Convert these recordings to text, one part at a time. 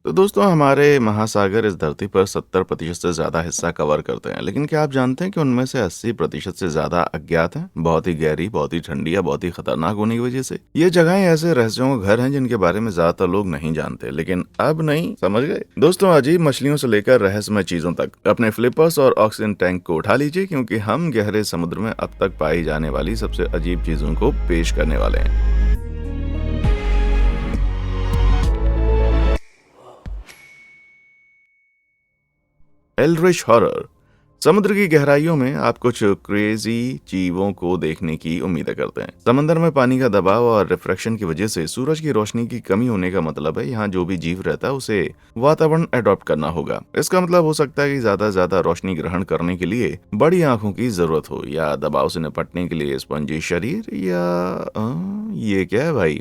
तो दोस्तों हमारे महासागर इस धरती पर 70% से ज़्यादा हिस्सा कवर करते हैं, लेकिन क्या आप जानते हैं कि उनमें से 80% से ज़्यादा अज्ञात हैं? बहुत ही गहरी, बहुत ही ठंडी या बहुत ही खतरनाक होने की वजह से। ये जगहें ऐसे रहस्यों का घर हैं जिनके बारे में ज़्यादातर लोग नहीं जानते, लेकिन अब नहीं, समझ गए? दोस्तों अजीब मछलियों से लेकर रहस्यमय चीज़ों तक अपने फ्लिपर्स और ऑक्सीजन टैंक को उठा लीजिए, क्योंकि हम गहरे समुद्र में अब तक पाई जाने वाली सबसे अजीब चीज़ों को पेश करने वाले हैं। Aldrich horror. समुद्र की गहराइयों में आप कुछ क्रेजी जीवों को देखने की उम्मीद करते हैं। समंदर में पानी का दबाव और रिफ्रैक्शन की वजह से सूरज की रोशनी की कमी होने का मतलब है यहाँ जो भी जीव रहता है उसे वातावरण अडॉप्ट करना होगा। इसका मतलब हो सकता है कि ज्यादा रोशनी ग्रहण करने के लिए बड़ी आंखों की जरूरत हो, या दबाव से निपटने के लिए स्पंजी शरीर, या ये क्या है भाई?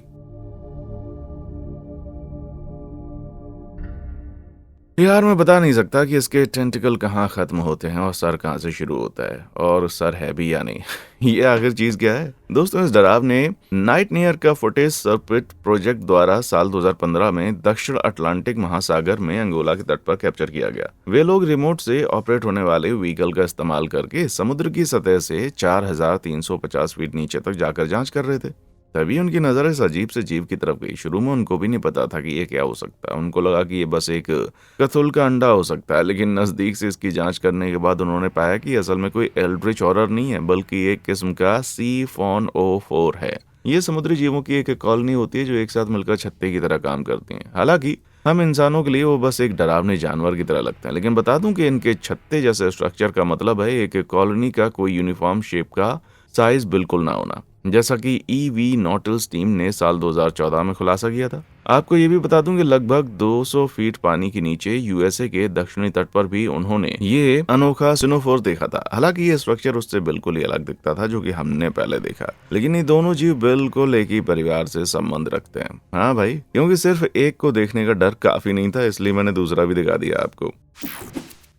यार मैं बता नहीं सकता कि इसके टेंटिकल कहाँ खत्म होते हैं और सर कहाँ से शुरू होता है, और सर है भी या नहीं। ये आखिर चीज क्या है? दोस्तों इस डरावने नाइटमेयर का फुटेज सर्पिट प्रोजेक्ट द्वारा साल 2015 में दक्षिण अटलांटिक महासागर में अंगोला के तट पर कैप्चर किया गया। वे लोग रिमोट से ऑपरेट होने वाले व्हीकल का इस्तेमाल करके समुद्र की सतह से 4350 फीट नीचे तक जाकर जांच कर रहे थे। तभी उनकी नजर इस अजीब से जीव की तरफ गई। शुरू में उनको भी नहीं पता था कि ये क्या हो सकता है। उनको लगा कि ये बस एक कथुल का अंडा हो सकता है, लेकिन नजदीक से इसकी जांच करने के बाद उन्होंने पाया कि असल में कोई एल्ड्रिच हॉरर नहीं है, बल्कि एक किस्म का सी फॉन O4 है। ये समुद्री जीवों की एक कॉलोनी होती है जो एक साथ मिलकर छत्ते की तरह काम करती हैं। हालांकि हम इंसानों के लिए वो बस एक डरावने जानवर की तरह लगते हैं, लेकिन बता दूं कि इनके छत्ते जैसे स्ट्रक्चर का मतलब है एक कॉलोनी का कोई यूनिफॉर्म शेप का साइज बिल्कुल ना होना, जैसा कि ईवी नॉटिल्स टीम ने साल 2014 में खुलासा किया था। आपको ये भी बता दूं कि लगभग 200 फीट पानी के नीचे यूएसए के दक्षिणी तट पर भी उन्होंने ये अनोखा सिनोफोर देखा था। हालांकि ये स्ट्रक्चर उससे बिल्कुल ही अलग दिखता था जो कि हमने पहले देखा, लेकिन ये दोनों जीव बिल्कुल एक ही परिवार से संबंध रखते हैं। हाँ भाई, क्योंकि सिर्फ एक को देखने का डर काफी नहीं था, इसलिए मैंने दूसरा भी दिखा दिया आपको।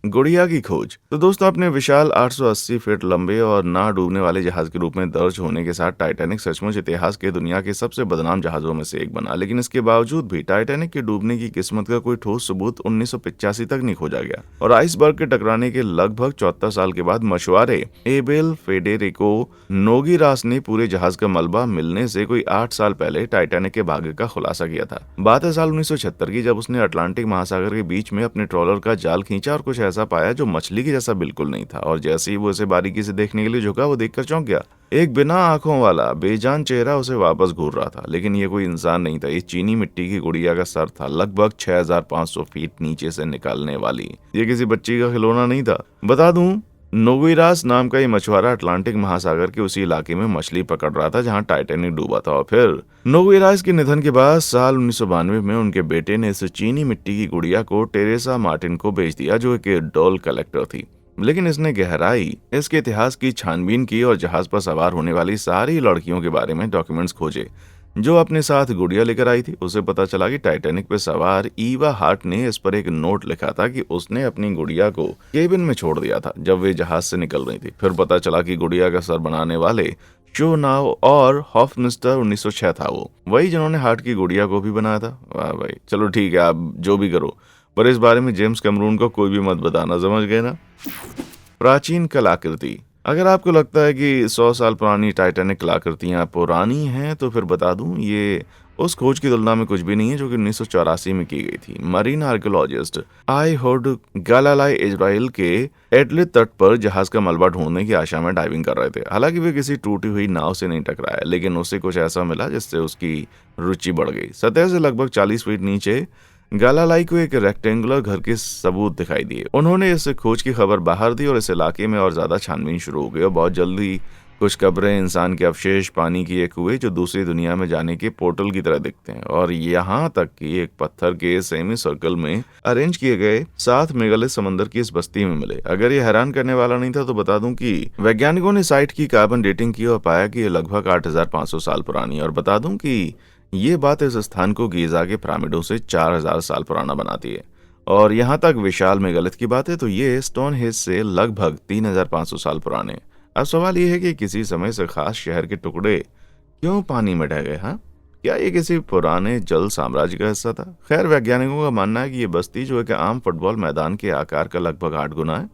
गुड़िया की खोज। तो दोस्तों अपने विशाल 880 फीट लंबे और ना डूबने वाले जहाज के रूप में दर्ज होने के साथ टाइटैनिक सचमुच इतिहास के दुनिया के सबसे बदनाम जहाजों में से एक बना, लेकिन इसके बावजूद भी टाइटैनिक के डूबने की किस्मत का कोई ठोस सबूत 1985 तक नहीं खोजा गया। और आइसबर्ग के टकराने के लगभग 74 साल के बाद मछुआरे एबेल फेडेरिको नोगिरास ने पूरे जहाज का मलबा मिलने से कोई 8 साल पहले टाइटैनिक के भाग्य का खुलासा किया था। बात है साल 1976 की, जब उसने अटलांटिक महासागर के बीच में अपने ट्रॉलर का जाल खींचा और कुछ ऐसा पाया जो मछली के जैसा बिल्कुल नहीं था। और जैसे ही वो इसे बारीकी से देखने के लिए झुका, वो देखकर चौंक गया। एक बिना आंखों वाला बेजान चेहरा उसे वापस घूर रहा था, लेकिन ये कोई इंसान नहीं था। ये चीनी मिट्टी की गुड़िया का सर था, लगभग 6500 फीट नीचे से निकालने वाली। ये किसी बच्ची का खिलौना नहीं था। बता दूं, नोगिरास नाम का ये मछुआरा अटलांटिक महासागर के उसी इलाके में मछली पकड़ रहा था जहां टाइटैनिक डूबा था। और फिर नोगिरास के निधन के बाद साल 1992 में उनके बेटे ने इस चीनी मिट्टी की गुड़िया को टेरेसा मार्टिन को बेच दिया, जो एक डॉल कलेक्टर थी। लेकिन इसने गहराई इसके इतिहास की छानबीन की और जहाज पर सवार होने वाली सारी लड़कियों के बारे में डॉक्यूमेंट्स खोजे जो अपने साथ गुड़िया लेकर आई थी। उसे पता चला कि टाइटैनिक पे सवार ईवा हार्ट ने इस पर एक नोट लिखा था कि उसने अपनी गुड़िया को केबिन में छोड़ दिया था जब वे जहाज से निकल रही थी। फिर पता चला कि गुड़िया का सर बनाने वाले शो नाव और हॉफमिस्टर 1906 था, वो वही जिन्होंने हार्ट की गुड़िया को भी बनाया था। वाह भाई, चलो ठीक है, आप जो भी करो, पर इस बारे में जेम्स कैमरून को कोई भी मत बताना, समझ गए ना? प्राचीन कलाकृति। अगर आपको लगता है कि 100 साल पुरानी टाइटैनिक कलाकृतियां पुरानी हैं, तो फिर बता दूं ये उस खोज की तुलना में कुछ भी नहीं है जो कि 1984 में की गई थी। मरीन आर्कियोलॉजिस्ट आईहोड गालालाई इजराइल के एटलित तट पर जहाज का मलबा ढूंढने की आशा में डाइविंग कर रहे थे। हालांकि वे किसी टूटी हुई नाव से नहीं टकराया, लेकिन उसे कुछ ऐसा मिला जिससे उसकी रुचि बढ़ गई। सतह से लगभग 40 फीट नीचे गालालाई को एक रेक्टेंगुलर घर के सबूत दिखाई दिए। उन्होंने इस खोज की खबर बाहर दी और इस इलाके में और ज्यादा छानबीन शुरू हो गई। और बहुत जल्दी कुछ कब्रें, इंसान के अवशेष, पानी की एक कुएं जो दूसरी दुनिया में जाने के पोर्टल की तरह दिखते हैं, और यहाँ तक कि एक पत्थर के सेमी सर्कल में अरेंज किए गए 7 मेगालिथ समंदर की इस बस्ती में मिले। अगर ये हैरान करने वाला नहीं था तो बता दूं कि वैज्ञानिकों ने साइट की कार्बन डेटिंग की और पाया कि ये लगभग 8500 साल पुरानी है। और बता दूं कि ये बात इस स्थान को गीजा के पिरामिडों से 4000 साल पुराना बनाती है। और यहाँ तक विशाल मेगालिथ की बात है तो ये स्टोन हेज से लगभग 3500 साल पुराने। अब सवाल ये है कि किसी समय से खास शहर के टुकड़े क्यों पानी में ढह गए? हाँ, क्या ये किसी पुराने जल साम्राज्य का हिस्सा था? खैर, वैज्ञानिकों का मानना है कि ये बस्ती, जो एक आम फुटबॉल मैदान के आकार का लगभग 8 गुना है,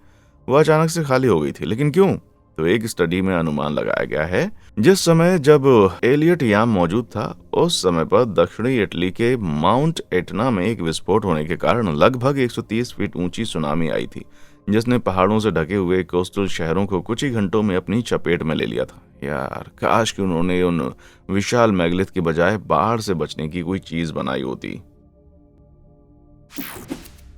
वो अचानक से खाली हो गई थी। लेकिन क्यों? तो एक स्टडी में अनुमान लगाया गया है, जिस समय जब एलियट याम मौजूद था, उस समय पर दक्षिणी इटली के माउंट एटना में एक विस्फोट होने के कारण लगभग 130 फीट ऊंची सुनामी आई थी, जिसने पहाड़ों से ढके हुए कोस्टल शहरों को कुछ ही घंटों में अपनी चपेट में ले लिया था। यार, काश कि उन्होंने उन विशाल मेगलिथ के बजाय बाढ़ से बचने की कोई चीज बनाई होती।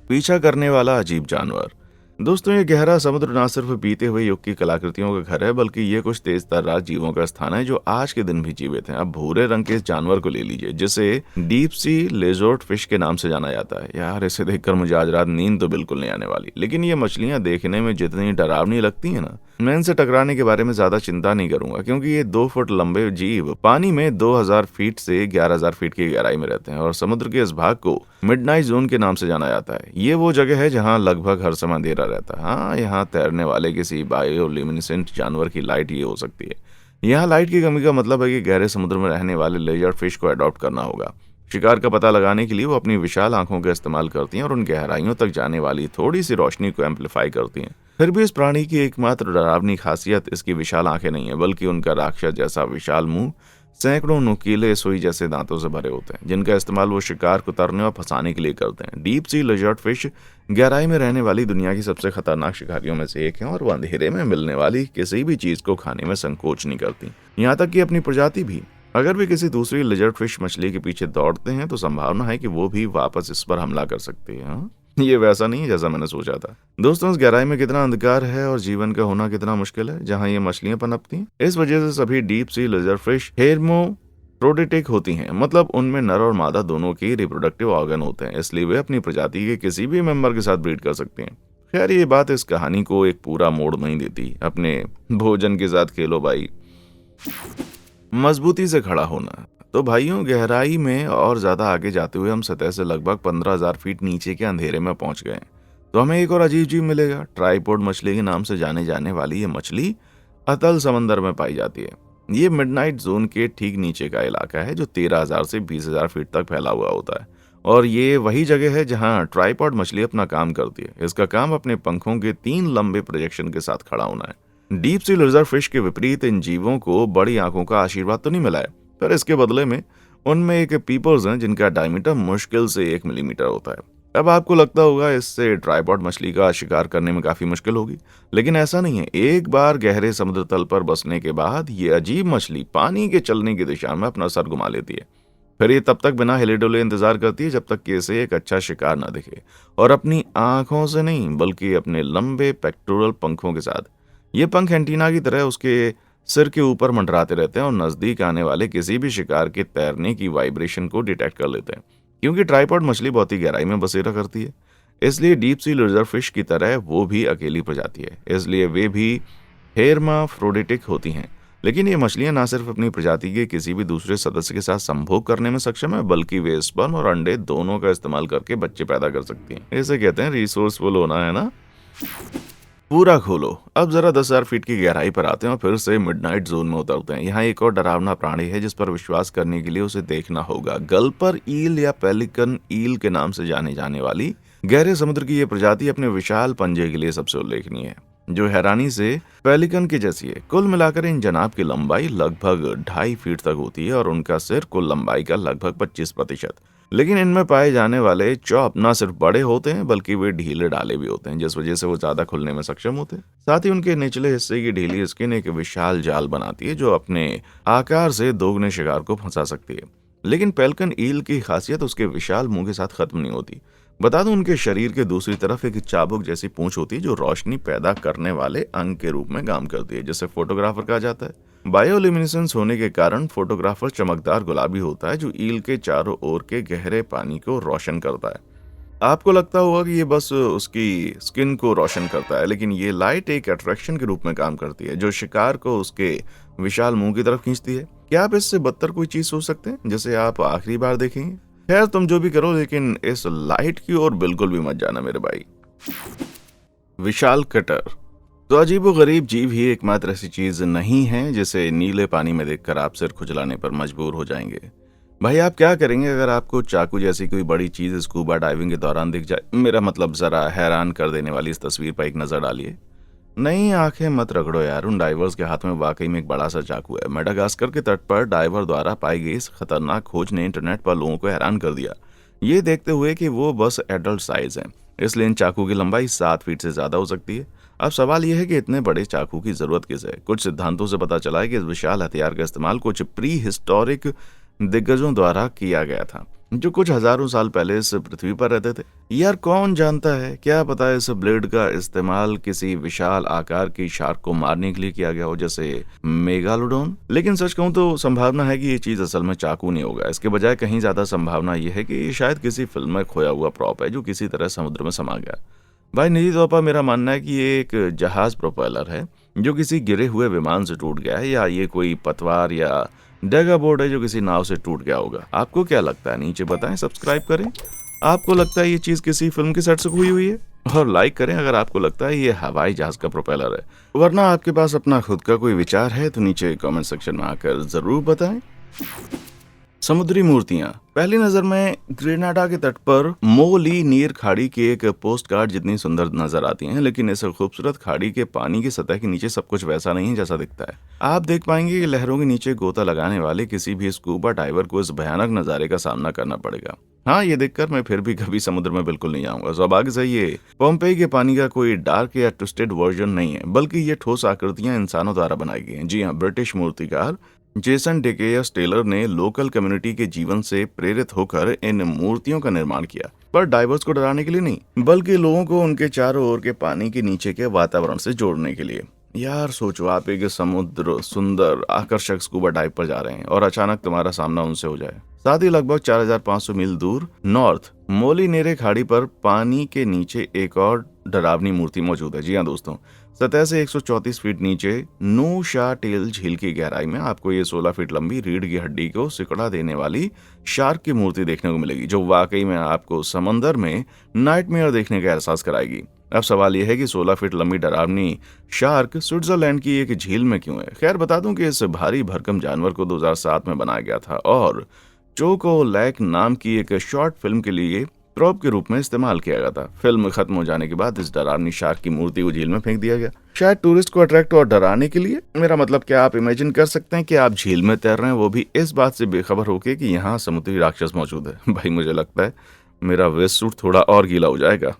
पीछा करने वाला अजीब जानवर। दोस्तों, ये गहरा समुद्र न सिर्फ बीते हुए युग की कलाकृतियों का घर है, बल्कि ये कुछ तेज तर्रार जीवों का स्थान है जो आज के दिन भी जीवित हैं। अब भूरे रंग के इस जानवर को ले लीजिए, जिसे डीप सी लेजोर्ड फिश के नाम से जाना जाता है। यार, इसे देखकर मुझे आज रात नींद तो बिल्कुल नहीं आने वाली। लेकिन ये मछलियां देखने में जितनी डरावनी लगती है ना, मैं इनसे टकराने के बारे में ज्यादा चिंता नहीं करूंगा, क्योंकि ये 2 फुट लंबे जीव पानी में 2000 फीट से 11000 फीट की गहराई में रहते हैं और समुद्र के इस भाग को मिडनाइट जोन के नाम से जाना जाता है। ये वो जगह है जहां लगभग हर समय अंधेरा रहता है। हाँ, यहाँ तैरने वाले किसी बायोल्यूमिनेसेंट जानवर की लाइट ये हो सकती है। यहाँ लाइट की कमी का मतलब है कि गहरे समुद्र में रहने वाले लेजर्ड फिश को अडॉप्ट करना होगा। शिकार का पता लगाने के लिए वो अपनी विशाल आंखों का इस्तेमाल करती हैं और उन गहराइयों तक जाने वाली थोड़ी सी रोशनी को एम्पलीफाई करती हैं। फिर भी इस प्राणी की एकमात्र डरावनी खासियत इसकी विशाल आंखें नहीं है, बल्कि उनका राक्षस जैसा विशाल मुंह, सैकड़ों नुकीले सुई जैसे दांतों से भरे होते हैं, जिनका इस्तेमाल वो शिकार को तरने और फंसाने के लिए करते हैं। डीप सी लेजर्ड फिश गहराई में रहने वाली दुनिया की सबसे खतरनाक शिकारियों में से एक है और वो अंधेरे में मिलने वाली किसी भी चीज को खाने में संकोच नहीं करती, यहाँ तक कि अपनी प्रजाति भी। अगर भी किसी दूसरी लेजर्ड फिश मछली के पीछे दौड़ते हैं तो संभावना है कि वो भी वापस इस पर हमला कर सकती है। हाँ? ये वैसा नहीं है जैसा मैंने सोचा था। दोस्तों, इस गहराई में कितना अंधकार है और जीवन का होना कितना मुश्किल है जहाँ ये मछलियां पनपती हैं। इस वजह से सभी डीप सी लेजर्ड फिश हेर्मोफ्रोडिटिक होती हैं, मतलब उनमें नर और मादा दोनों के रिप्रोडक्टिव ऑर्गन होते हैं, इसलिए वे अपनी प्रजाति के किसी भी मेंबर के साथ ब्रीड कर सकते हैं। खैर, ये बात इस कहानी को एक पूरा मोड़ नहीं देती। अपने भोजन के साथ खेलो भाई। मजबूती से खड़ा होना। तो भाइयों, गहराई में और ज्यादा आगे जाते हुए हम सतह से लगभग 15,000 फीट नीचे के अंधेरे में पहुंच गए। तो हमें एक और अजीब जीव मिलेगा। ट्राइपॉड मछली के नाम से जाने जाने वाली ये मछली अतल समंदर में पाई जाती है। ये मिडनाइट जोन के ठीक नीचे का इलाका है जो 13,000 से 20,000 फीट तक फैला हुआ होता है, और ये वही जगह है जहां ट्राइपॉड मछली अपना काम करती है। इसका काम अपने पंखों के 3 लंबे प्रोजेक्शन के साथ खड़ा होना है। डीप सी लेजर्ड फिश के विपरीत इन जीवों को बड़ी आंखों का आशीर्वाद तो नहीं मिला है, पर इसके बदले में उनमें एक पीपर्स हैं जिनका डायमीटर मुश्किल से 1 मिलीमीटर होता है। अब आपको लगता होगा इससे ट्राइपॉड मछली का शिकार करने में काफी मुश्किल होगी, लेकिन ऐसा नहीं है। एक बार गहरे समुद्र तल पर बसने के बाद ये अजीब मछली पानी के चलने की दिशा में अपना सर घुमा लेती है। फिर ये तब तक बिना हिले डुले इंतजार करती है जब तक कि इसे एक अच्छा शिकार ना दिखे, और अपनी आंखों से नहीं बल्कि अपने लंबे पेक्टोरल पंखों के साथ। ये पंख एंटीना की तरह उसके सिर के ऊपर मंडराते रहते हैं और नजदीक आने वाले किसी भी शिकार के तैरने की वाइब्रेशन को डिटेक्ट कर लेते हैं। क्योंकि ट्राइपॉड मछली बहुत ही गहराई में बसेरा करती है, इसलिए डीप सी लेजर्ड फिश की तरह वो भी अकेली प्रजाति है, इसलिए वे भी हेर्माफ्रोडिटिक होती हैं। लेकिन ये मछलियां ना सिर्फ अपनी प्रजाति के किसी भी दूसरे सदस्य के साथ संभोग करने में सक्षम है, बल्कि वे स्पर्म और अंडे दोनों का इस्तेमाल करके बच्चे पैदा कर सकती हैं। इसे कहते हैं रिसोर्सफुल होना, है ना। पूरा खोलो। अब जरा 10,000 फीट की गहराई पर आते हैं और फिर से मिडनाइट जोन में उतरते हैं। यहाँ एक और डरावना प्राणी है जिस पर विश्वास करने के लिए उसे देखना होगा। गल्पर ईल या पेलिकन ईल के नाम से जाने जाने वाली गहरे समुद्र की यह प्रजाति अपने विशाल पंजे के लिए सबसे उल्लेखनीय है, जो हैरानी से पेलिकन की जैसी है। कुल मिलाकर इन जनाब की लंबाई लगभग 2.5 फीट तक होती है और उनका सिर कुल लंबाई का लगभग 25%। लेकिन इनमें पाए जाने वाले चॉप न सिर्फ बड़े होते हैं बल्कि वे ढीले डाले भी होते हैं, जिस वजह से वो ज्यादा खुलने में सक्षम होते हैं। साथ ही उनके निचले हिस्से की ढीली स्किन एक विशाल जाल बनाती है जो अपने आकार से दोगुने शिकार को फंसा सकती है। लेकिन पेलिकन ईल की खासियत उसके विशाल मुंह के साथ खत्म नहीं होती। बता दूं, उनके शरीर के दूसरी तरफ एक चाबुक जैसी पूंछ होती है जो रोशनी पैदा करने वाले अंग के रूप में काम करती है, जिसे फोटोग्राफर कहा जाता है। बायोल्यूमिनेसेंस होने के कारण फोटोग्राफर चमकदार गुलाबी होता है जो ईल के चारों ओर के गहरे पानी को रोशन करता है। आपको लगता होगा कि ये बस उसकी स्किन को रोशन करता है, लेकिन ये लाइट एक अट्रैक्शन के रूप में काम करती है जो शिकार को उसके विशाल मुंह की तरफ खींचती है। क्या आप इससे बदतर कोई चीज सोच सकते हैं जिसे आप आखिरी बार देखेंगे? खैर, तुम जो भी करो, लेकिन इस लाइट की ओर बिल्कुल भी मत जाना मेरे भाई। विशाल कटर। तो अजीबो गरीब जीव ही एकमात्र ऐसी चीज नहीं है जिसे नीले पानी में देखकर आप सिर खुजलाने पर मजबूर हो जाएंगे। भाई आप क्या करेंगे अगर आपको चाकू जैसी कोई बड़ी चीज स्कूबा डाइविंग के दौरान दिख जाए? मेरा मतलब जरा हैरान कर देने वाली इस तस्वीर पर एक नजर डालिए। नहीं, आंखें मत रगड़ो यार, उन डाइवर्स के हाथ में वाकई में एक बड़ा सा चाकू है। मेडागास्कर के तट पर डाइवर द्वारा पाई गई इस खतरनाक खोज ने इंटरनेट पर लोगों को हैरान कर दिया, ये देखते हुए कि वो बस एडल्ट साइज है, इसलिए इन चाकू की लंबाई 7 फीट से ज्यादा हो सकती है। अब सवाल यह है कि इतने बड़े चाकू की जरूरत किस है? कुछ सिद्धांतों से पता चला है कि इस विशाल हथियार का इस्तेमाल कुछ प्री हिस्टोरिक दिग्गजों द्वारा किया गया था, जो कुछ हजारों साल पहले इस पृथ्वी पर रहते थे। यार कौन जानता है, क्या पता है इस ब्लेड का इस्तेमाल किसी विशाल आकार की शार्क को मारने के लिए किया गया हो, जैसे मेगालोडोन। लेकिन सच कहूं तो संभावना है कि ये चीज असल में चाकू नहीं होगा। इसके बजाय कहीं ज्यादा संभावना यह है कि ये शायद किसी फिल्म में खोया हुआ प्रॉप है जो किसी तरह समुद्र में समा गया। भाई निजी तौर पर मेरा मानना है कि ये एक जहाज प्रोपेलर है जो किसी गिरे हुए विमान से टूट गया है, या ये कोई पतवार या डेगा बोर्ड है जो किसी नाव से टूट गया होगा। आपको क्या लगता है? नीचे बताएं, सब्सक्राइब करें। आपको लगता है ये चीज किसी फिल्म के सेट से हुई हुई है? और लाइक करें अगर आपको लगता है ये हवाई जहाज का प्रोपेलर है। वरना आपके पास अपना खुद का कोई विचार है तो नीचे कमेंट सेक्शन में आकर जरूर बताएं। समुद्री मूर्तियां पहली नजर में ग्रेनाडा के तट पर मोली नीर खाड़ी की एक पोस्ट कार्ड जितनी सुंदर नजर आती हैं, लेकिन इस खूबसूरत खाड़ी के पानी की सतह के नीचे सब कुछ वैसा नहीं है जैसा दिखता है। आप देख पाएंगे कि लहरों के नीचे गोता लगाने वाले किसी भी स्कूबा डाइवर को इस भयानक नजारे का सामना करना पड़ेगा। हाँ, ये देखकर मैं फिर भी कभी समुद्र में बिल्कुल नहीं आऊंगा। सौभाग्य से ये पोम्पेई के पानी का कोई डार्क या ट्विस्टेड वर्जन नहीं है, बल्कि ये ठोस आकृतियां इंसानों द्वारा बनाई गई हैं। जी हाँ, ब्रिटिश मूर्तिकार जेसन डेकेयस टेलर ने लोकल कम्युनिटी के जीवन से प्रेरित होकर इन मूर्तियों का निर्माण किया, पर डाइवर्स को डराने के लिए नहीं, बल्कि लोगों को उनके चारों ओर के पानी के नीचे के वातावरण से जोड़ने के लिए। यार सोचो, आप एक समुद्र सुंदर आकर्षक स्कूबा डाइव पर जा रहे हैं और अचानक तुम्हारा सामना उनसे हो जाए। साथ ही लगभग 4500 मील दूर नॉर्थ मोलिनेरे खाड़ी पर पानी के नीचे एक और डरावनी मूर्ति मौजूद है। जी हाँ दोस्तों, सतह से 134 फीट नीचे नो शा टेल झील की गहराई में आपको ये 16 फीट लंबी रीढ़ की हड्डी को सिकुड़ा देने वाली शार्क की मूर्ति देखने को मिलेगी, जो वाकई में आपको समंदर में नाइटमेयर देखने का एहसास कराएगी। अब सवाल यह है कि 16 फीट लंबी डरावनी शार्क स्विट्जरलैंड की एक झील में क्यों है? खैर बता दूं कि इस भारी भरकम जानवर को 2007 में बनाया गया था और चोको लैक नाम की एक शॉर्ट फिल्म के लिए प्रॉप के रूप में इस्तेमाल किया गया था। फिल्म खत्म हो जाने के बाद इस डरावनी शार्क की मूर्ति को झील में फेंक दिया गया, शायद टूरिस्ट को अट्रैक्ट और डराने के लिए। मेरा मतलब, क्या आप इमेजिन कर सकते हैं कि आप झील में तैर रहे हैं, वो भी इस बात से बेखबर होके कि यहाँ समुद्री राक्षस मौजूद है? भाई मुझे लगता है मेरा वेस्ट सूट थोड़ा और गीला हो जाएगा।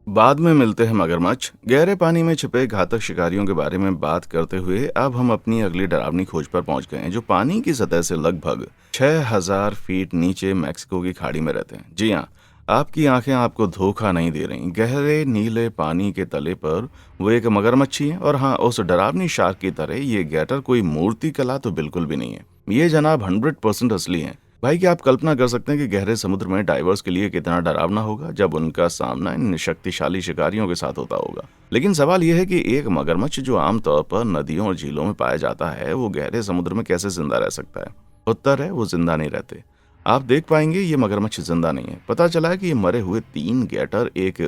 बाद में मिलते हैं मगरमच्छ। गहरे पानी में छिपे घातक शिकारियों के बारे में बात करते हुए अब हम अपनी अगली डरावनी खोज पर पहुंच गए हैं, जो पानी की सतह से लगभग 6000 फीट नीचे मैक्सिको की खाड़ी में रहते हैं। जी हाँ, आपकी आंखें आपको धोखा नहीं दे रही। गहरे नीले पानी के तले पर वो एक मगरमच्छी है, और हाँ, उस डरावनी शार्क की तरह ये गैटर कोई मूर्ति कला तो बिल्कुल भी नहीं है। ये जनाब 100% असली है। भाई क्या आप कल्पना कर सकते हैं कि गहरे समुद्र में डाइवर्स के लिए कितना डरावना होगा जब उनका सामना इन शक्तिशाली शिकारियों के साथ होता होगा। लेकिन सवाल यह है कि एक मगरमच्छ जो आमतौर पर नदियों और झीलों में पाया जाता है, वो गहरे समुद्र में कैसे जिंदा रह सकता है? उत्तर है, वो जिंदा नहीं रहते। आप देख पाएंगे ये मगरमच्छ जिंदा नहीं है। पता चला है कि ये मरे हुए 3 गैटर एक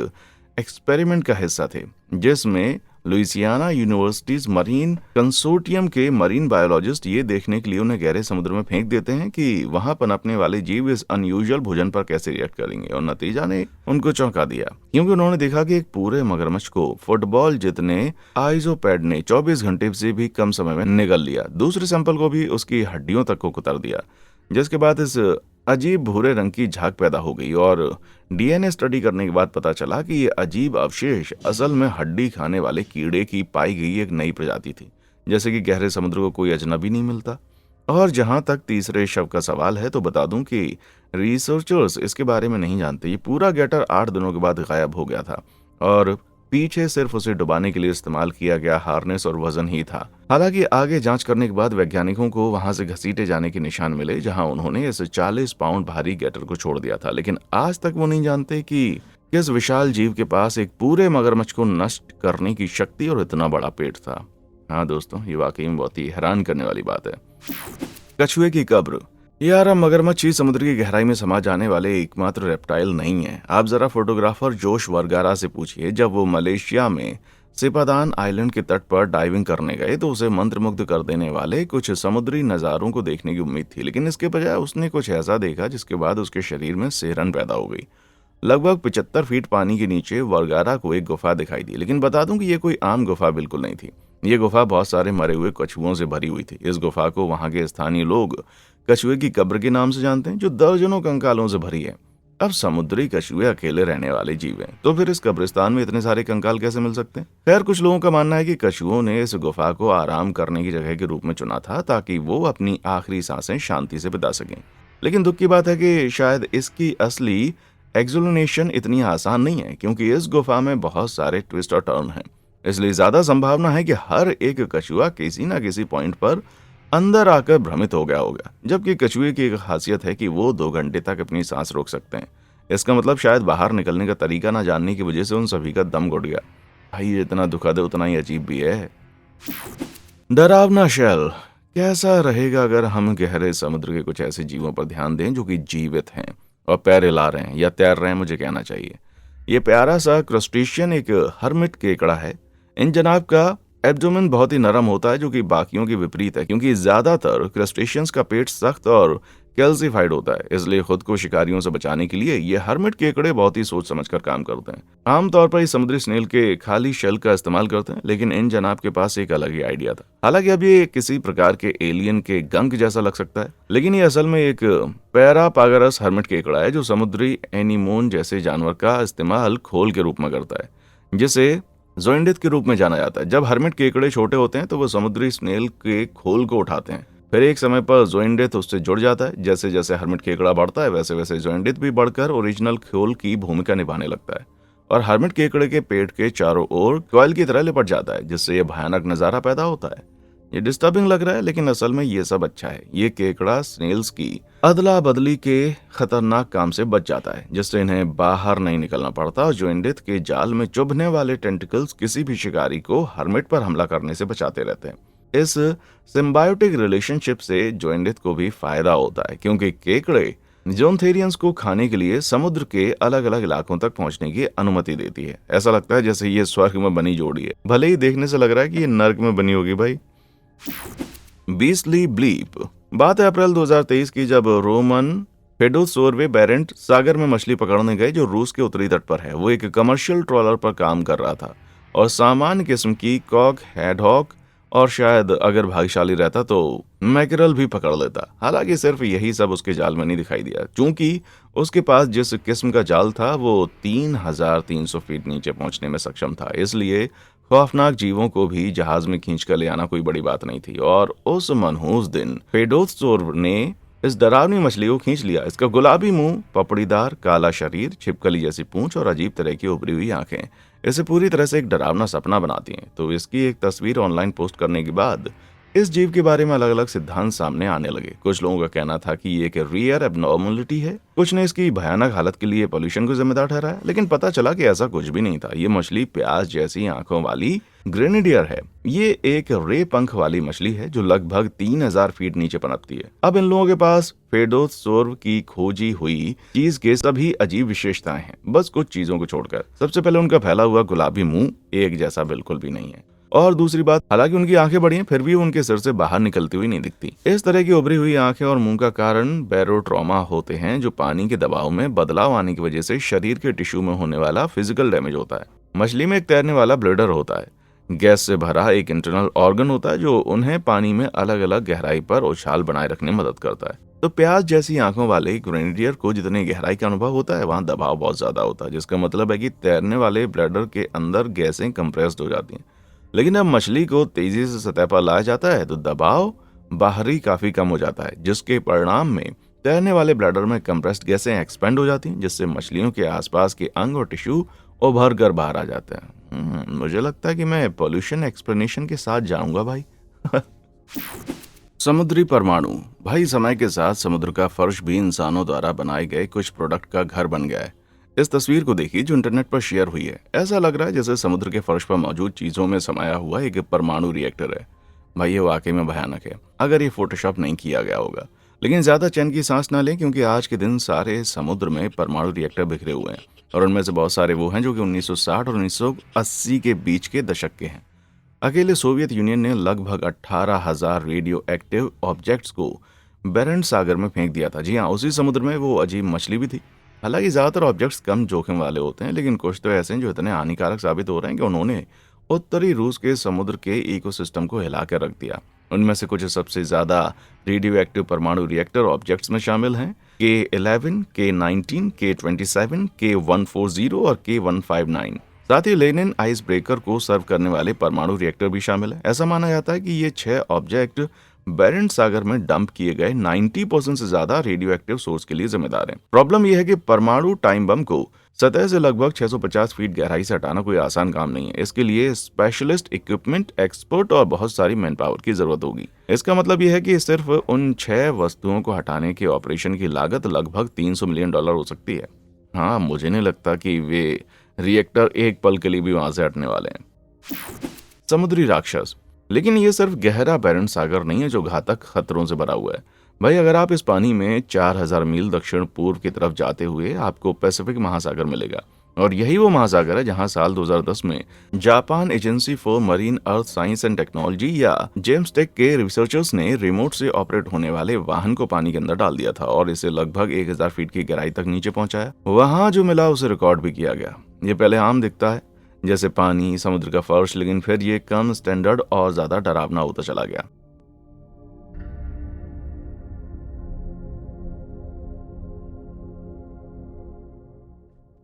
एक्सपेरिमेंट का हिस्सा थे, जिसमें लुइसियाना यूनिवर्सिटीज मरीन कंसोर्टियम के मरीन बायोलॉजिस्ट ये देखने के लिए उन्हें गहरे समुद्र में फेंक देते हैं कि वहां पनपने वाले जीव इस अनयूजुअल भोजन पर कैसे रिएक्ट करेंगे, और नतीजा ने उनको चौंका दिया, क्योंकि उन्होंने देखा कि एक पूरे मगरमच्छ को फुटबॉल जितने आइसोपैड ने 24 घंटे से भी कम समय में निगल लिया। दूसरे सैंपल को भी उसकी हड्डियों तक को कुतर दिया, जिसके बाद इस अजीब भूरे रंग की झाग पैदा हो गई, और डीएनए स्टडी करने के बाद पता चला कि ये अजीब अवशेष असल में हड्डी खाने वाले कीड़े की पाई गई एक नई प्रजाति थी। जैसे कि गहरे समुद्र को कोई अजनबी नहीं मिलता। और जहां तक तीसरे शव का सवाल है, तो बता दूं कि रिसर्चर्स इसके बारे में नहीं जानते। ये पूरा गैटर 8 दिनों के बाद गायब हो गया था, और पीछे सिर्फ उसे डुबाने के लिए इस्तेमाल किया गया हार्नेस और वजन ही था। हालांकि आगे जांच करने के बाद वैज्ञानिकों को वहां से घसीटे जाने के निशान मिले, जहां उन्होंने इस 40 पाउंड भारी गैटर को छोड़ दिया था। लेकिन आज तक वो नहीं जानते कि किस विशाल जीव के पास एक पूरे मगरमच्छ को नष्ट करने की शक्ति और इतना बड़ा पेट था। हाँ दोस्तों, ये वाकई में बहुत ही हैरान करने वाली बात है। कछुए की कब्र। यार, मगरमच्छ ही समुद्र की गहराई में समा जाने वाले एकमात्र रेप्टाइल नहीं है। आप जरा फोटोग्राफर जोश वर्गारा से पूछिए, जब वो मलेशिया में सिपादान आइलैंड के तट पर डाइविंग करने गए तो उसे मंत्रमुग्ध कर देने वाले कुछ समुद्री नज़ारों को देखने की उम्मीद थी, लेकिन इसके बजाय उसने कुछ ऐसा देखा जिसके बाद उसके शरीर में सिहरन पैदा हो गई। लगभग 75 फीट पानी के नीचे वर्गारा को एक गुफा दिखाई दी, लेकिन बता दूं कि ये कोई आम गुफा बिल्कुल नहीं थी। ये गुफा बहुत सारे मरे हुए कछुओं से भरी हुई थी। इस गुफा को वहां के स्थानीय लोग कछुए की कब्र के नाम से जानते हैं, जो दर्जनों कंकालों से भरी है। अब समुद्री कछुए अकेले रहने वाले जीव हैं, तो फिर इस कब्रिस्तान में इतने सारे कंकाल कैसे मिल सकते हैं? खैर, कुछ लोगों का मानना है कि कछुओं ने इस गुफा को आराम करने की जगह के रूप में चुना था, ताकि वो अपनी आखिरी सांसें शांति से बिता सकें। लेकिन दुख की बात है कि शायद इसकी असली एक्सप्लेनेशन इतनी आसान नहीं है, क्योंकि इस गुफा में बहुत सारे ट्विस्ट और टर्न हैं। इसलिए ज्यादा संभावना है कि हर एक कछुआ किसी न किसी पॉइंट पर अंदर आकर भ्रमित हो गया होगा। जबकि कछुए की एक खासियत है कि वो 2 घंटे तक अपनी सांस रोक सकते हैं। इसका मतलब शायद बाहर निकलने का तरीका ना जानने की वजह से उन सभी का दम घुट गया। भाई, ये इतना दुखद है उतना ही अजीब भी है। डरावना शेल। कैसा रहेगा अगर हम गहरे समुद्र के कुछ ऐसे जीवों पर ध्यान दें जो कि जीवित हैं और पैर हिला रहे हैं या तैर रहे हैं, मुझे कहना चाहिए। ये प्यारा सा क्रस्टेशियन एक हर्मिट केकड़ा है। इन जनाब का एब्डोमेन बहुत ही नरम होता है, जो कि बाकियों के विपरीत है, क्योंकि ज्यादातर क्रस्टेशियंस का पेट सख्त और कैल्सिफाइड होता है। इसलिए खुद को शिकारियों से बचाने के लिए ये हर्मिट केकड़े बहुत ही सोच समझकर काम करते हैं। आमतौर पर ये समुद्री स्नेल के खाली शेल का इस्तेमाल करते हैं, लेकिन इन जनाब के पास एक अलग ही आइडिया था। हालांकि अब ये किसी प्रकार के एलियन के गंक जैसा लग सकता है, लेकिन ये असल में एक पैरापागरस हर्मिट केकड़ा है, जो समुद्री एनीमोन जैसे जानवर का इस्तेमाल खोल के रूप में करता है, जिसे जोइंडिथ के रूप में जाना जाता है। जब हर्मिट केकड़े छोटे होते हैं तो वो समुद्री स्नेल के खोल को उठाते हैं। फिर एक समय पर जोइंडिथ उससे जुड़ जाता है। जैसे जैसे हर्मिट केकड़ा बढ़ता है, वैसे वैसे जोइंडिथ भी बढ़कर ओरिजिनल खोल की भूमिका निभाने लगता है और हर्मिट केकड़े के पेट के चारों ओर कॉइल की तरह लिपट जाता है, जिससे यह भयानक नजारा पैदा होता है। ये डिस्टर्बिंग लग रहा है, लेकिन असल में ये सब अच्छा है। ये केकड़ा स्नेल्स की अदला बदली के खतरनाक काम से बच जाता है, जिससे इन्हें बाहर नहीं निकलना पड़ता और जोइंडिथ के जाल में चुभने वाले टेंटिकल्स किसी भी शिकारी को हर्मिट पर हमला करने से बचाते रहते हैं। इस सिम्बायोटिक रिलेशनशिप से जोइंडिथ को भी फायदा होता है, क्योंकि केकड़े जोन्थेरियंस को खाने के लिए समुद्र के अलग अलग इलाकों तक पहुंचने की अनुमति देती है। ऐसा लगता है जैसे ये स्वर्ग में बनी जोड़ी है, भले ही देखने से लग रहा है कि ये नर्क में बनी होगी। भाई, बीस्ली ब्लीप। बात है अप्रैल 2023 की, जब रोमन फेडोसोरवे बेरेंट सागर में मछली पकड़ने गए, जो रूस के उत्तरी तट पर है। वो एक कमर्शियल ट्रॉलर पर काम कर रहा था और सामान्य किस्म की कॉक, हेडहॉक और शायद अगर भाग्यशाली रहता तो मैकरल भी पकड़ लेता। हालांकि सिर्फ यही सब उसके जाल में नहीं दिखाई दिया, क्योंकि उसके पास जिस किस्म का जाल था वो 3300 फीट नीचे पहुंचने में सक्षम था। इसलिए खौफनाक जीवों को भी जहाज में खींच कर ले आना कोई बड़ी बात नहीं थी। और उस मनहूस दिन फेडोसोर ने इस डरावनी मछली को खींच लिया। इसका गुलाबी मुंह, पपड़ीदार काला शरीर, छिपकली जैसी पूंछ और अजीब तरह की उभरी हुई आंखें इसे पूरी तरह से एक डरावना सपना बनाती हैं। तो इसकी एक तस्वीर ऑनलाइन पोस्ट करने के बाद इस जीव के बारे में अलग अलग सिद्धांत सामने आने लगे। कुछ लोगों का कहना था कि ये एक रियर एबनॉर्मलिटी है, कुछ ने इसकी भयानक हालत के लिए पोल्यूशन को जिम्मेदार ठहराया, लेकिन पता चला कि ऐसा कुछ भी नहीं था। ये मछली प्याज जैसी आंखों वाली ग्रेनेडियर है। ये एक रे पंख वाली मछली है जो लगभग 3000 फीट नीचे पनपती है। अब इन लोगों के पास फेडोसोर्व की खोजी हुई चीज के सभी अजीब विशेषताएं हैं, बस कुछ चीजों को छोड़कर। सबसे पहले उनका फैला हुआ गुलाबी मुंह एक जैसा बिल्कुल भी नहीं है, और दूसरी बात, हालांकि उनकी आंखें बड़ी हैं, फिर भी उनके सिर से बाहर निकलती हुई नहीं दिखती। इस तरह की उभरी हुई आंखें और मुंह का कारण बैरोट्रॉमा होते हैं, जो पानी के दबाव में बदलाव आने की वजह से शरीर के टिश्यू में होने वाला फिजिकल डैमेज होता है। मछली में एक तैरने वाला ब्लैडर होता है, गैस से भरा एक इंटरनल ऑर्गन होता है जो उन्हें पानी में अलग अलग गहराई पर उछाल बनाए रखने में मदद करता है। तो प्याज जैसी आंखों वाले ग्रेनेडियर को जितनी गहराई का अनुभव होता है, वहां दबाव बहुत ज्यादा होता है, जिसका मतलब है कि तैरने वाले ब्लैडर के अंदर गैसें कंप्रेस्ड हो जाती हैं। लेकिन अब मछली को तेजी से सतह पर लाया जाता है तो दबाव बाहरी काफी कम हो जाता है, जिसके परिणाम में तैरने वाले ब्लैडर में कंप्रेस्ड गैसें एक्सपेंड हो जाती हैं, जिससे मछलियों के आसपास के अंग और टिश्यू उभर कर बाहर आ जाते हैं। मुझे लगता है कि मैं पॉल्यूशन एक्सप्लेनेशन के साथ जाऊंगा भाई। समुद्री परमाणु। भाई, समय के साथ समुद्र का फर्श भी इंसानों द्वारा बनाए गए कुछ प्रोडक्ट का घर बन गया है। इस तस्वीर को देखिए जो इंटरनेट पर शेयर हुई है। ऐसा लग रहा है जैसे समुद्र के फर्श पर मौजूद चीजों में समाया हुआ एक परमाणु रिएक्टर है। भाई, ये वाकई में भयानक है अगर ये फोटोशॉप नहीं किया गया होगा। लेकिन ज्यादा चैन की सांस ना लें, क्योंकि आज के दिन सारे समुद्र में परमाणु रिएक्टर बिखरे हुए हैं और उनमें से बहुत सारे वो हैं जो कि 1960 और 1980 के बीच के दशक के हैं। अकेले सोवियत यूनियन ने लगभग 18,000 रेडियो एक्टिव ऑब्जेक्ट्स को बेरेंट सागर में फेंक दिया था। जी हाँ, उसी समुद्र में वो अजीब मछली भी थी। हालांकि ज्यादातर ऑब्जेक्ट्स कम जोखिम वाले होते हैं, लेकिन कुछ तो ऐसे हैं जो इतने हानिकारक साबित हो रहे हैं कि उन्होंने उत्तरी रूस के समुद्र के इकोसिस्टम को हिला कर रख दिया। उनमें से कुछ सबसे ज्यादा रेडियो एक्टिव परमाणु रिएक्टर ऑब्जेक्ट्स में शामिल हैं K11, K19, K27, K140 और K159। साथ ही लेनिन आइस ब्रेकर को सर्व करने वाले परमाणु रिएक्टर भी शामिल है। ऐसा माना जाता है कि ये 6 ऑब्जेक्ट बेरेंट सागर में डंप किए गए 90% से ज्यादा रेडियो एक्टिव सोर्स के लिए जिम्मेदार हैं। प्रॉब्लम यह है कि परमाणु टाइम बम को सतह से लगभग 650 फीट गहराई से हटाना कोई आसान काम नहीं है। इसके लिए स्पेशलिस्ट इक्विपमेंट, एक्सपर्ट और बहुत सारी मैन पावर की जरूरत होगी। इसका मतलब यह है कि सिर्फ उन 6 वस्तुओं को हटाने के ऑपरेशन की लागत लगभग $300 मिलियन हो सकती है। हाँ, मुझे नहीं लगता कि वे रिएक्टर एक पल के लिए भी वहां से हटने वाले हैं। समुद्री राक्षस। लेकिन ये सिर्फ गहरा बेरेंट सागर नहीं है जो घातक खतरों से भरा हुआ है। भाई, अगर आप इस पानी में 4000 मील दक्षिण पूर्व की तरफ जाते हुए आपको पैसिफिक महासागर मिलेगा, और यही वो महासागर है जहां साल 2010 में Japan agency for marine earth science and technology या जेम्स टेक के रिसर्चर्स ने रिमोट से ऑपरेट होने वाले वाहन को पानी के अंदर डाल दिया था और इसे लगभग 1000 फीट की गहराई तक नीचे पहुंचाया। वहां जो मिला उसे रिकॉर्ड भी किया गया। ये पहले आम दिखता है, जैसे पानी, समुद्र का फर्श, लेकिन फिर ये कम स्टैंडर्ड और ज्यादा डरावना होता चला गया।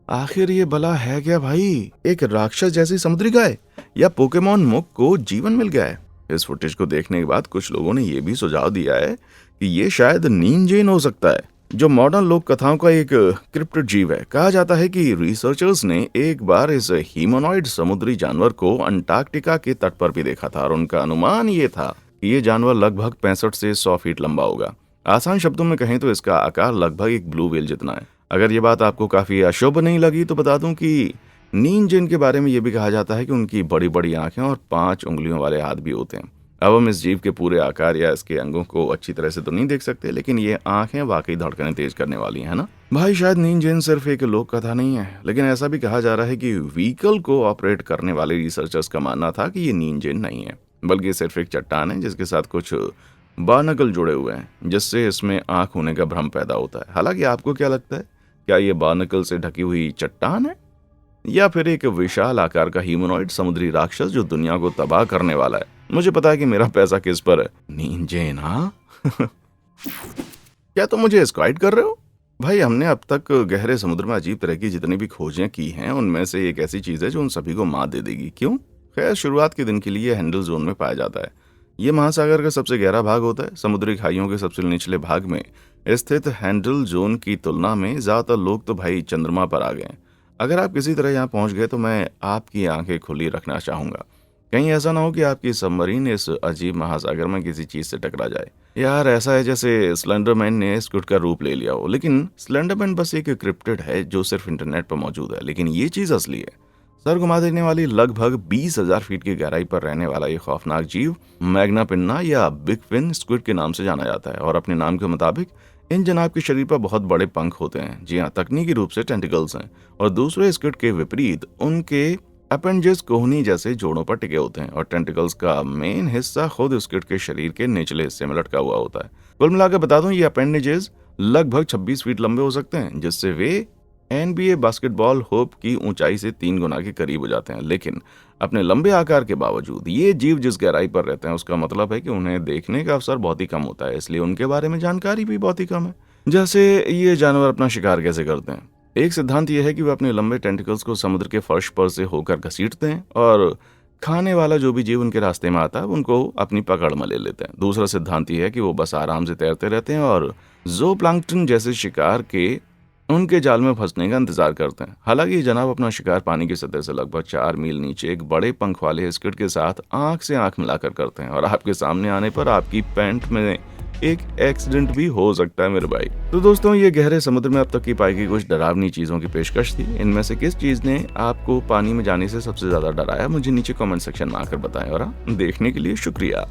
आखिर ये भला है क्या भाई? एक राक्षस जैसी समुद्री गाय या पोकेमॉन मुक को जीवन मिल गया है? इस फुटेज को देखने के बाद कुछ लोगों ने यह भी सुझाव दिया है कि ये शायद नीनजेन हो सकता है, जो मॉडर्न लोक कथाओं का एक क्रिप्टिड जीव है। कहा जाता है कि रिसर्चर्स ने एक बार इस ह्यूमनॉइड समुद्री जानवर को अंटार्कटिका के तट पर भी देखा था और उनका अनुमान ये था कि ये जानवर लगभग 65 से 100 फीट लंबा होगा। आसान शब्दों में कहें तो इसका आकार लगभग एक ब्लू व्हेल जितना है। अगर ये बात आपको काफी अशुभ नहीं लगी तो बता दूं कि नीनजेन के बारे में यह भी कहा जाता है कि उनकी बड़ी बड़ी आंखें और 5 उंगलियों वाले हाथ भी होते हैं। अब हम इस जीव के पूरे आकार या इसके अंगों को अच्छी तरह से तो नहीं देख सकते, लेकिन ये आंखें वाकई धड़कनें तेज करने वाली हैं ना भाई। शायद नीनजेन सिर्फ एक लोक कथा नहीं है, लेकिन ऐसा भी कहा जा रहा है कि व्हीकल को ऑपरेट करने वाले रिसर्चर्स का मानना था कि ये नीनजेन नहीं है, बल्कि सिर्फ एक चट्टान है जिसके साथ कुछ बार्नकल जुड़े हुए हैं, जिससे इसमें आंख होने का भ्रम पैदा होता है। हालांकि आपको क्या लगता है, क्या ये बार्नकल से ढकी हुई चट्टान है या फिर एक विशाल आकार का ह्यूमनॉइड समुद्री राक्षस जो दुनिया को तबाह करने वाला है? मुझे पता है कि मेरा पैसा किस पर है। नीनजेन, हाँ? क्या तुम मुझे स्क्वाइट कर रहे हो? भाई, हमने अब तक गहरे समुद्र में अजीब तरह की जितनी भी खोजें की हैं, उनमें से एक ऐसी चीज है जो उन सभी को मात दे देगी। क्यों? खैर, शुरुआत के दिन के लिए हैंडल जोन में पाया जाता है। ये महासागर का सबसे गहरा भाग होता है। समुद्री खाइयों के सबसे निचले भाग में स्थित हैंडल जोन की तुलना में ज्यादातर लोग तो भाई चंद्रमा पर आ गए। अगर आप किसी तरह यहाँ पहुंच गए तो मैं आपकी आंखें खुली रखना चाहूंगा। कहीं ऐसा ना हो कि आपकी सबमरीन इस अजीब महासागर में किसी चीज से टकरा जाए। यार, ऐसा है जैसे स्लेंडरमैन ने स्क्विड का रूप ले लिया हो, लेकिन स्लेंडरमैन बस एक क्रिप्टिड है जो सिर्फ इंटरनेट पर मौजूद है, लेकिन ये चीज असली है। सर घुमा देने वाली लगभग 20,000 फीट की गहराई पर रहने वाला ये खौफनाक जीव मैग्ना पिन्ना या बिग फिन स्क्विड के नाम से जाना जाता है, और अपने नाम के मुताबिक इन जनाब के शरीर पर बहुत बड़े पंख होते हैं। जी हाँ, तकनीकी रूप से टेंटिकल्स हैं, और दूसरे स्क्विड के विपरीत उनके अपेंजेस कोहनी जैसे जोड़ों पर टिके होते हैं, और टेंटिकल्स का मेन हिस्सा खुद स्क्विड के शरीर के निचले हिस्से में लटका हुआ होता है। कुल मिलाकर बता दूं, ये अपेंडेजेस लगभग 26 फीट लंबे हो सकते हैं, जिससे वे NBA बास्केटबॉल होप की ऊंचाई से 3 गुना के करीब हो जाते हैं। लेकिन अपने लंबे आकार के बावजूद ये जीव जिस गहराई पर रहते हैं, उसका मतलब है कि उन्हें देखने का अवसर बहुत ही कम होता है, इसलिए उनके बारे में जानकारी भी बहुत ही कम है। जैसे ये जानवर अपना शिकार कैसे करते हैं? एक सिद्धांत यह है कि वे अपने लंबे टेंटिकल्स को समुद्र के फर्श पर से होकर घसीटते हैं, और खाने वाला जो भी जीव उनके रास्ते में आता है उनको अपनी पकड़ में ले लेते हैं। दूसरा सिद्धांत यह है कि वो बस आराम से तैरते रहते हैं और ज़ूप्लैंक्टन जैसे शिकार के उनके जाल में फंसने का इंतजार करते हैं। हालांकि ये जनाब अपना शिकार पानी की सतह से लगभग 4 मील नीचे एक बड़े पंख वाले स्क्विड के साथ आंख से आंख मिलाकर करते हैं, और आपके सामने आने पर आपकी पैंट में एक एक्सीडेंट भी हो सकता है मेरे भाई। तो दोस्तों, ये गहरे समुद्र में अब तक की पाई गई कुछ डरावनी चीजों की पेशकश थी। इनमें से किस चीज ने आपको पानी में जाने से सबसे ज्यादा डराया, मुझे नीचे कमेंट सेक्शन में आकर बताएं, और देखने के लिए शुक्रिया।